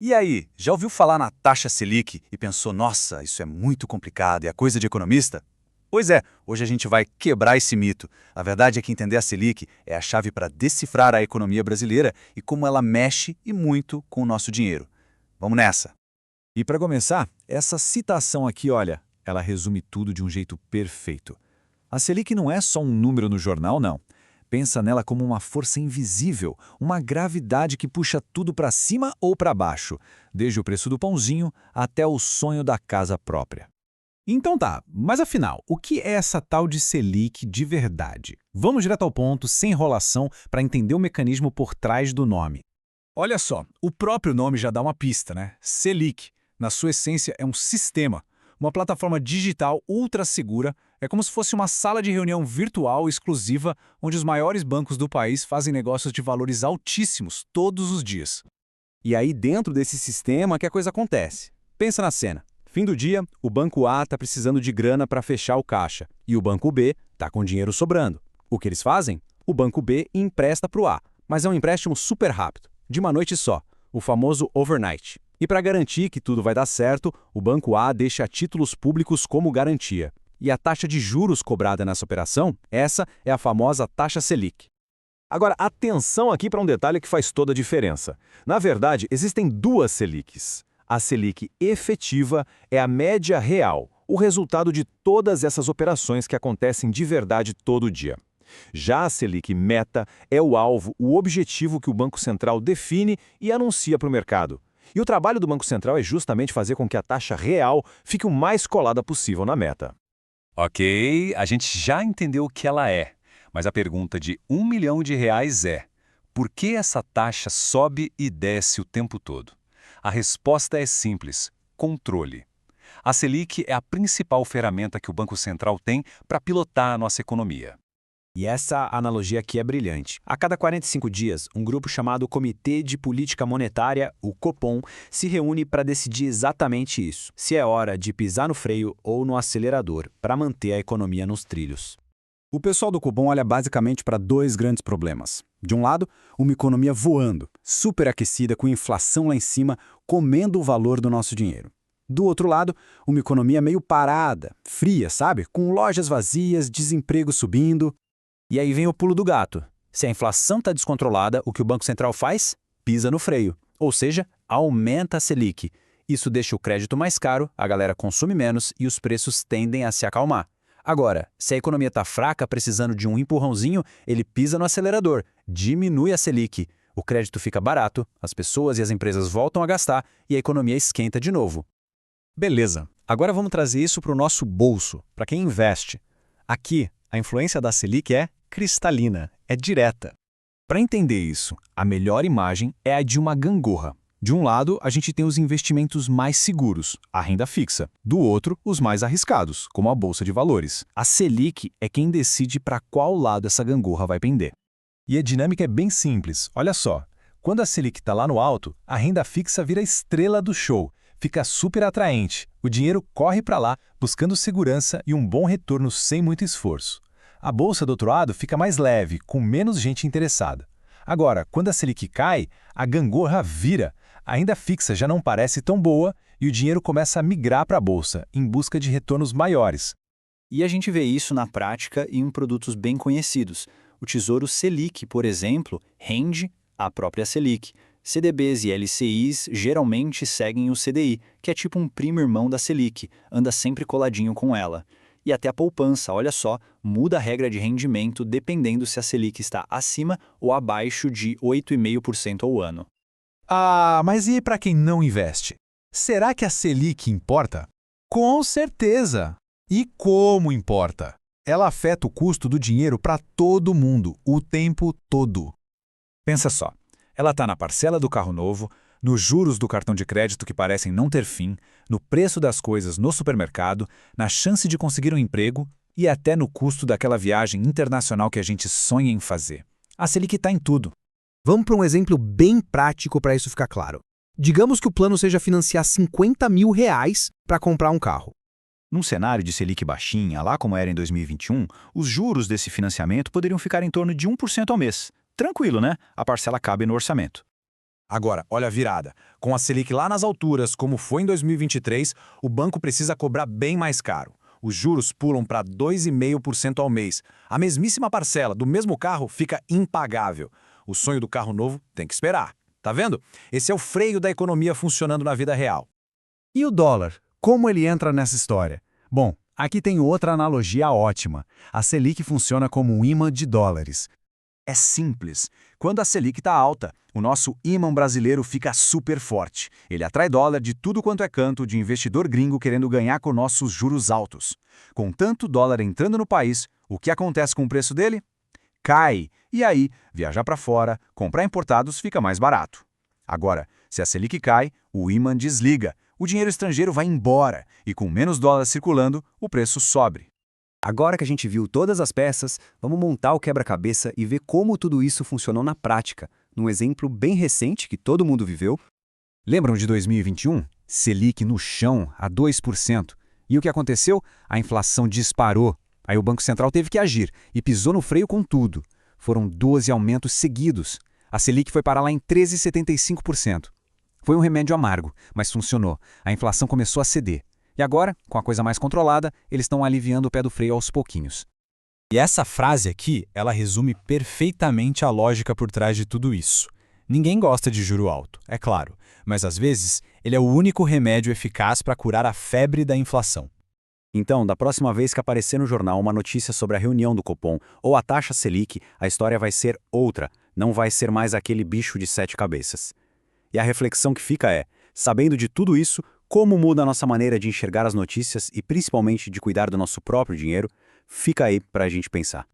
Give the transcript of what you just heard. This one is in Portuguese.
E aí, já ouviu falar na taxa Selic e pensou, nossa, isso é muito complicado, é coisa de economista? Pois é, hoje a gente vai quebrar esse mito. A verdade é que entender a Selic é a chave para decifrar a economia brasileira e como ela mexe e muito com o nosso dinheiro. Vamos nessa! E para começar, essa citação aqui, olha, ela resume tudo de um jeito perfeito. A Selic não é só um número no jornal, não. Pensa nela como uma força invisível, uma gravidade que puxa tudo para cima ou para baixo, desde o preço do pãozinho até o sonho da casa própria. Então tá, mas afinal, o que é essa tal de Selic de verdade? Vamos direto ao ponto, sem enrolação, para entender o mecanismo por trás do nome. Olha só, o próprio nome já dá uma pista, né? Selic, na sua essência, é um sistema, uma plataforma digital ultra segura, é como se fosse uma sala de reunião virtual exclusiva onde os maiores bancos do país fazem negócios de valores altíssimos todos os dias. E aí, dentro desse sistema, que a coisa acontece. Pensa na cena. Fim do dia, o banco A está precisando de grana para fechar o caixa e o banco B está com dinheiro sobrando. O que eles fazem? O banco B empresta para o A, mas é um empréstimo super rápido, de uma noite só, o famoso overnight. E para garantir que tudo vai dar certo, o banco A deixa títulos públicos como garantia. E a taxa de juros cobrada nessa operação, essa é a famosa taxa Selic. Agora, atenção aqui para um detalhe que faz toda a diferença. Na verdade, existem duas Selics. A Selic efetiva é a média real, o resultado de todas essas operações que acontecem de verdade todo dia. Já a Selic meta é o alvo, o objetivo que o Banco Central define e anuncia para o mercado. E o trabalho do Banco Central é justamente fazer com que a taxa real fique o mais colada possível na meta. Ok, a gente já entendeu o que ela é, mas a pergunta de R$ 1 milhão é: por que essa taxa sobe e desce o tempo todo? A resposta é simples: controle. A Selic é a principal ferramenta que o Banco Central tem para pilotar a nossa economia. E essa analogia aqui é brilhante. A cada 45 dias, um grupo chamado Comitê de Política Monetária, o Copom, se reúne para decidir exatamente isso, se é hora de pisar no freio ou no acelerador para manter a economia nos trilhos. O pessoal do Copom olha basicamente para dois grandes problemas. De um lado, uma economia voando, superaquecida, com inflação lá em cima, comendo o valor do nosso dinheiro. Do outro lado, uma economia meio parada, fria, sabe? Com lojas vazias, desemprego subindo. E aí vem o pulo do gato. Se a inflação está descontrolada, o que o Banco Central faz? Pisa no freio. Ou seja, aumenta a Selic. Isso deixa o crédito mais caro, a galera consome menos e os preços tendem a se acalmar. Agora, se a economia está fraca, precisando de um empurrãozinho, ele pisa no acelerador, diminui a Selic. O crédito fica barato, as pessoas e as empresas voltam a gastar e a economia esquenta de novo. Beleza, agora vamos trazer isso para o nosso bolso, para quem investe. Aqui, a influência da Selic é cristalina, é direta. Para entender isso, a melhor imagem é a de uma gangorra. De um lado, a gente tem os investimentos mais seguros, a renda fixa. Do outro, os mais arriscados, como a bolsa de valores. A Selic é quem decide para qual lado essa gangorra vai pender. E a dinâmica é bem simples, olha só. Quando a Selic está lá no alto, a renda fixa vira a estrela do show. Fica super atraente, o dinheiro corre para lá, buscando segurança e um bom retorno sem muito esforço. A bolsa do outro lado fica mais leve, com menos gente interessada. Agora, quando a Selic cai, a gangorra vira. A renda fixa já não parece tão boa e o dinheiro começa a migrar para a bolsa, em busca de retornos maiores. E a gente vê isso na prática e em produtos bem conhecidos. O Tesouro Selic, por exemplo, rende a própria Selic. CDBs e LCIs geralmente seguem o CDI, que é tipo um primo irmão da Selic, anda sempre coladinho com ela. E até a poupança, olha só, muda a regra de rendimento dependendo se a Selic está acima ou abaixo de 8,5% ao ano. Ah, mas e para quem não investe? Será que a Selic importa? Com certeza! E como importa? Ela afeta o custo do dinheiro para todo mundo, o tempo todo. Pensa só, ela está na parcela do carro novo, nos juros do cartão de crédito que parecem não ter fim, no preço das coisas no supermercado, na chance de conseguir um emprego e até no custo daquela viagem internacional que a gente sonha em fazer. A Selic está em tudo. Vamos para um exemplo bem prático para isso ficar claro. Digamos que o plano seja financiar R$ 50 mil para comprar um carro. Num cenário de Selic baixinha, lá como era em 2021, os juros desse financiamento poderiam ficar em torno de 1% ao mês. Tranquilo, né? A parcela cabe no orçamento. Agora, olha a virada. Com a Selic lá nas alturas, como foi em 2023, o banco precisa cobrar bem mais caro. Os juros pulam para 2,5% ao mês. A mesmíssima parcela do mesmo carro fica impagável. O sonho do carro novo tem que esperar. Tá vendo? Esse é o freio da economia funcionando na vida real. E o dólar? Como ele entra nessa história? Bom, aqui tem outra analogia ótima. A Selic funciona como um imã de dólares. É simples. Quando a Selic está alta, o nosso imã brasileiro fica super forte. Ele atrai dólar de tudo quanto é canto de investidor gringo querendo ganhar com nossos juros altos. Com tanto dólar entrando no país, o que acontece com o preço dele? Cai. E aí, viajar para fora, comprar importados fica mais barato. Agora, se a Selic cai, o imã desliga. O dinheiro estrangeiro vai embora e com menos dólares circulando, o preço sobe. Agora que a gente viu todas as peças, vamos montar o quebra-cabeça e ver como tudo isso funcionou na prática, num exemplo bem recente que todo mundo viveu. Lembram de 2021? Selic no chão, a 2%. E o que aconteceu? A inflação disparou. Aí o Banco Central teve que agir e pisou no freio com tudo. Foram 12 aumentos seguidos. A Selic foi parar lá em 13,75%. Foi um remédio amargo, mas funcionou. A inflação começou a ceder. E agora, com a coisa mais controlada, eles estão aliviando o pé do freio aos pouquinhos. E essa frase aqui, ela resume perfeitamente a lógica por trás de tudo isso. Ninguém gosta de juro alto, é claro, mas às vezes ele é o único remédio eficaz para curar a febre da inflação. Então, da próxima vez que aparecer no jornal uma notícia sobre a reunião do Copom ou a taxa Selic, a história vai ser outra, não vai ser mais aquele bicho de 7 cabeças. E a reflexão que fica é, sabendo de tudo isso, como muda a nossa maneira de enxergar as notícias e principalmente de cuidar do nosso próprio dinheiro, fica aí para a gente pensar.